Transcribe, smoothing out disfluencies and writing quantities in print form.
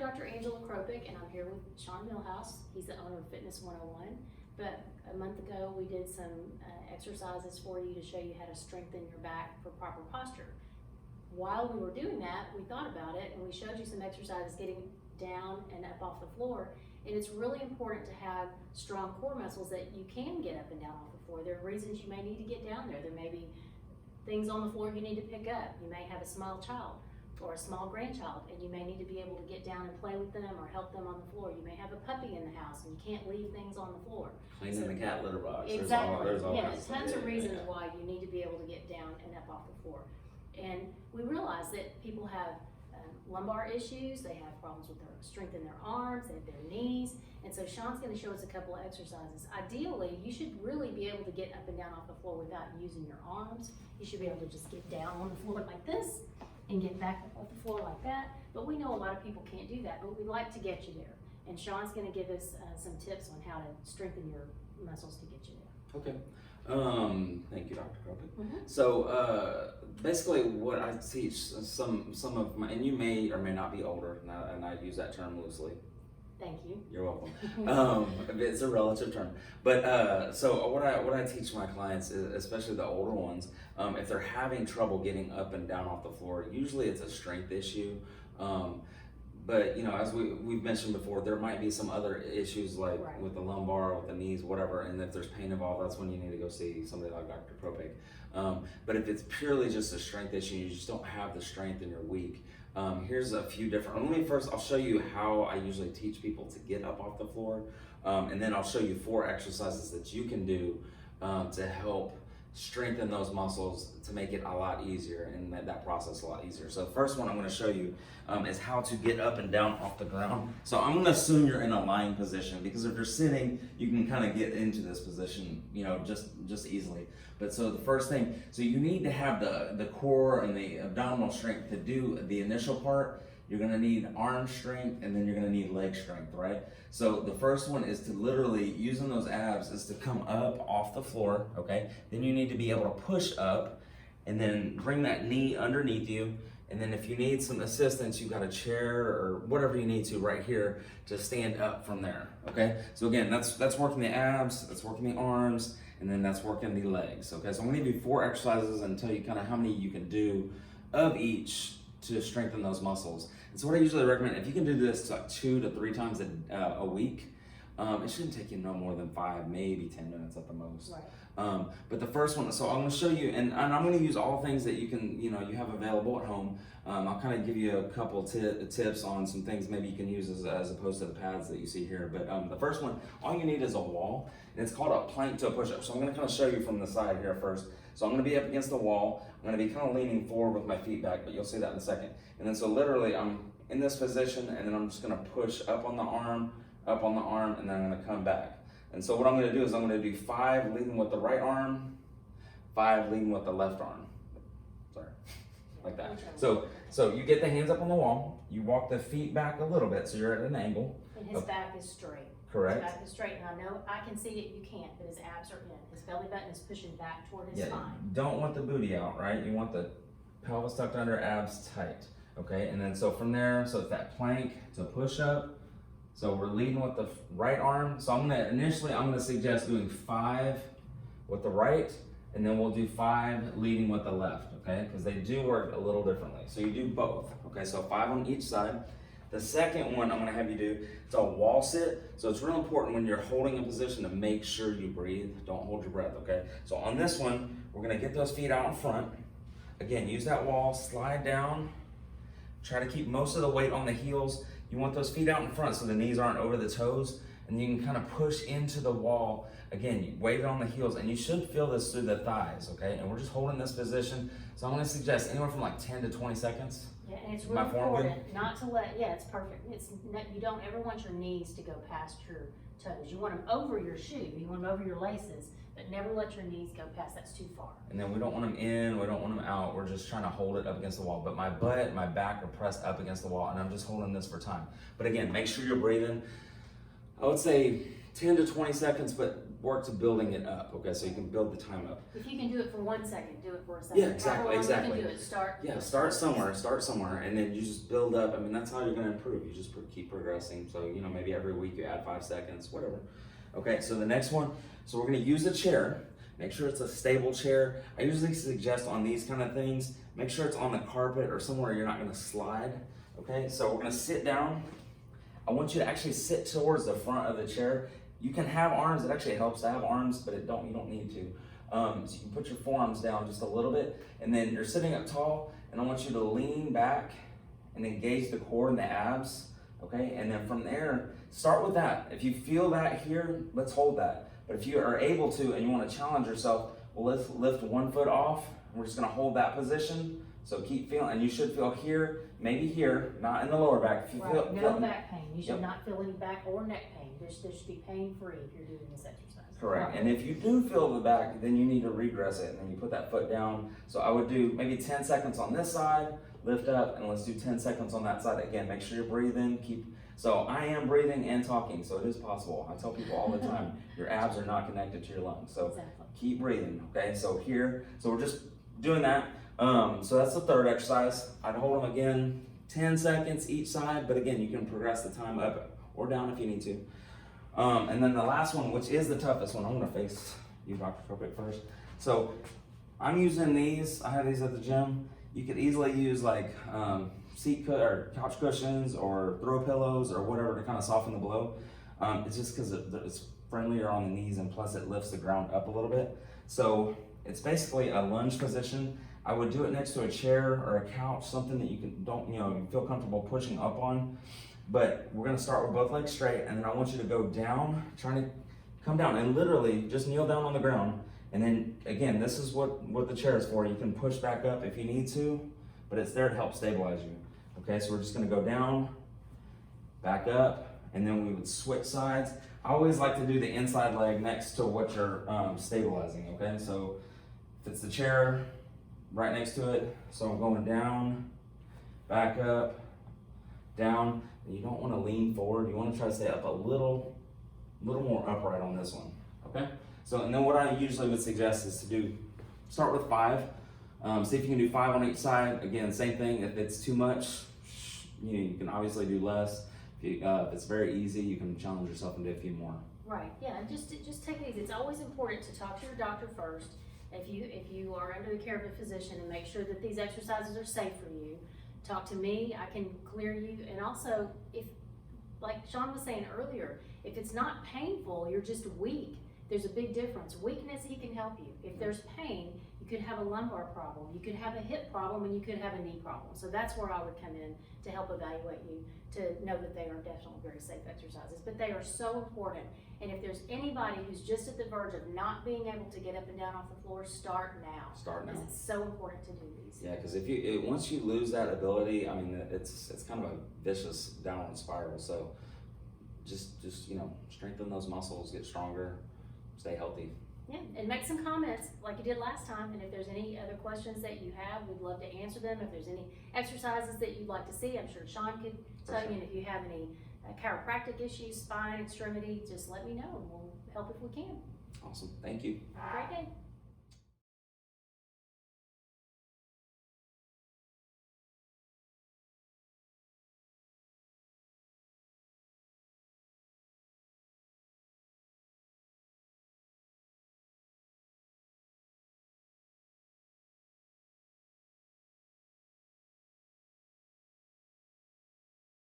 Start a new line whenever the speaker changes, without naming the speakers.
Dr. Angela Kropik, and I'm here with Sean Millhouse. He's the owner of Fitness 101. But a month ago, we did some exercises for you to show you how to strengthen your back for proper posture. While we were doing that, we thought about it, and we showed you some exercises getting down and up off the floor. And it's really important to have strong core muscles that you can get up and down off the floor. There are reasons you may need to get down there. There may be things on the floor you need to pick up. You may have a small child or a small grandchild, and you may need to be able to get down and play with them or help them on the floor. You may have a puppy in the house and you can't leave things on the floor.
Cleaning the cat litter box.
Exactly.
There's all
yeah,
kinds
tons of reasons
yeah.
why you need to be able to get down and up off the floor. And we realize that people have lumbar issues, they have problems with their strength in their arms, they have their knees, and so Sean's going to show us a couple of exercises. Ideally, you should really be able to get up and down off the floor without using your arms. You should be able to just get down on the floor like this and get back up off the floor like that. But we know a lot of people can't do that, but we'd like to get you there. And Sean's going to give us some tips on how to strengthen your muscles to get you there.
Okay. Thank you, Dr. Kropik.
Mm-hmm.
So basically what I teach some of my, and you may or may not be older, and I use that term loosely.
Thank you.
You're welcome. It's a relative term. But so what I teach my clients, especially the older ones, if they're having trouble getting up and down off the floor, usually it's a strength issue. But you know, as we've mentioned before, there might be some other issues like
right.
with the lumbar, with the knees, whatever, and if there's pain involved, that's when you need to go see somebody like Dr. Kropik. But if it's purely just a strength issue, you just don't have the strength and you're weak, here's a few different, I'll show you how I usually teach people to get up off the floor, and then I'll show you 4 exercises that you can do to help strengthen those muscles to make it a lot easier and that process a lot easier. So the first one I'm going to show you is how to get up and down off the ground. So I'm going to assume you're in a lying position, because if you're sitting, you can kind of get into this position, you know, just easily. But so the first thing, so you need to have the core and the abdominal strength to do the initial part. You're going to need arm strength, and then you're going to need leg strength, right? So the first one is to literally, using those abs, is to come up off the floor, okay? Then you need to be able to push up and then bring that knee underneath you. And then if you need some assistance, you've got a chair or whatever you need to right here to stand up from there, okay? So again, that's working the abs, that's working the arms, and then that's working the legs, okay? So I'm gonna give you 4 exercises and tell you kind of how many you can do of each to strengthen those muscles. And so what I usually recommend, if you can do this like 2 to 3 times a week, it shouldn't take you no more than 5, maybe 10 minutes at the most.
Right.
But the first one, so I'm going to show you, and I'm going to use all things that you can, you have available at home. I'll kind of give you a couple tips on some things maybe you can use as opposed to the pads that you see here. But the first one, all you need is a wall, and it's called a plank to a push-up. So I'm going to kind of show you from the side here first. So I'm going to be up against the wall. I'm going to be kind of leaning forward with my feet back, but you'll see that in a second. And then so literally I'm in this position, and then I'm just going to push up on the arm, and then I'm going to come back. And so what I'm going to do is I'm going to do 5 leading with the right arm, 5 leading with the left arm. Sorry, like that. So you get the hands up on the wall, you walk the feet back a little bit so you're at an angle.
And his back is straight.
Correct.
His back is straight, and I know I can see it, you can't, but his abs are in. His belly button is pushing back toward his spine.
Don't want the booty out, right? You want the pelvis tucked under, abs tight, okay? And then so from there, so it's that plank to push up. So we're leading with the right arm. So I'm gonna suggest doing 5 with the right, and then we'll do 5 leading with the left, okay? Because they do work a little differently. So you do both, okay? So 5 on each side. The second one I'm gonna have you do, it's a wall sit. So it's real important when you're holding a position to make sure you breathe. Don't hold your breath, okay? So on this one, we're gonna get those feet out in front. Again, use that wall, slide down. Try to keep most of the weight on the heels. You want those feet out in front so the knees aren't over the toes, and you can kind of push into the wall. Again, you wave it on the heels, and you should feel this through the thighs, okay? And we're just holding this position. So I'm gonna suggest anywhere from like 10 to 20 seconds.
Yeah, and it's really important not to it's perfect. You don't ever want your knees to go past your toes. You want them over your shoe, you want them over your laces, but never let your knees go past, that's too far.
And then we don't want them in, we don't want them out, we're just trying to hold it up against the wall. But my butt and my back are pressed up against the wall, and I'm just holding this for time. But again, make sure you're breathing. I would say 10 to 20 seconds, but work to building it up, okay? So you can build the time up.
If you can do it for 1 second, do it for a second.
Yeah, exactly,
However long
exactly.
You can do it.
Start somewhere, and then you just build up. I mean, that's how you're gonna improve. You just keep progressing. So, you know, maybe every week you add 5 seconds, whatever. Okay, so the next one, so we're gonna use a chair. Make sure it's a stable chair. I usually suggest on these kind of things, make sure it's on the carpet or somewhere you're not gonna slide. Okay, so we're gonna sit down. I want you to actually sit towards the front of the chair. You can have arms, it actually helps to have arms, but you don't need to. So you can put your forearms down just a little bit, and then you're sitting up tall, and I want you to lean back and engage the core and the abs, okay? And then from there, start with that. If you feel that here, let's hold that. But if you are able to and you want to challenge yourself, well, let's lift 1 foot off. We're just gonna hold that position. So keep feeling, and you should feel here, maybe here, not in the lower back. If you
Right,
feel,
no back pain. You should
Yep.
not feel any back or neck pain. There should be pain-free if you're doing this exercise.
Correct. And if you do feel the back, then you need to regress it, and then you put that foot down. So I would do maybe 10 seconds on this side, lift up, and let's do 10 seconds on that side. Again, make sure you're breathing. So I am breathing and talking, so it is possible. I tell people all the time, your abs are not connected to your lungs. So
Exactly.
keep breathing, okay? So here, so we're just doing that. So that's the third exercise. I'd hold them again, 10 seconds each side, but again, you can progress the time up or down if you need to. And then the last one, which is the toughest one, I'm gonna face you, Dr. Kropik, first. So I'm using these, I have these at the gym. You could easily use like or couch cushions or throw pillows or whatever to kind of soften the blow. It's just because it's friendlier on the knees, and plus it lifts the ground up a little bit. So it's basically a lunge position. I would do it next to a chair or a couch, something that you feel comfortable pushing up on. But we're gonna start with both legs straight, and then I want you to go down, trying to come down and literally just kneel down on the ground. And then again, this is what the chair is for. You can push back up if you need to, but it's there to help stabilize you. Okay, so we're just gonna go down, back up, and then we would switch sides. I always like to do the inside leg next to what you're stabilizing, okay? So if it's the chair, right next to it, so I'm going down, back up, down. And you don't wanna lean forward, you wanna try to stay up a little more upright on this one, okay? So, and then what I usually would suggest is to start with 5. See if you can do 5 on each side. Again, same thing, if it's too much, you can obviously do less. If it's very easy, you can challenge yourself and do a few more.
Right, yeah, and just take it easy. It's always important to talk to your doctor first. If you are under the care of a physician, and make sure that these exercises are safe for you. Talk to me, I can clear you. And also, if, like Sean was saying earlier, if it's not painful, you're just weak, there's a big difference. Weakness, he can help you. If there's pain, you could have a lumbar problem, you could have a hip problem, and you could have a knee problem. So that's where I would come in to help evaluate you, to know that they are definitely very safe exercises. But they are so important. And if there's anybody who's just at the verge of not being able to get up and down off the floor, start now.
Start now.
Because it's so important to do these.
Yeah, because once you lose that ability, I mean, it's kind of a vicious downward spiral. So just strengthen those muscles, get stronger, stay healthy.
Yeah, and make some comments like you did last time. And if there's any other questions that you have, we'd love to answer them. If there's any exercises that you'd like to see, I'm sure Sean could tell you. And if you have any chiropractic issues, spine, extremity, just let me know and we'll help if we can.
Awesome, thank you.
Have a great day.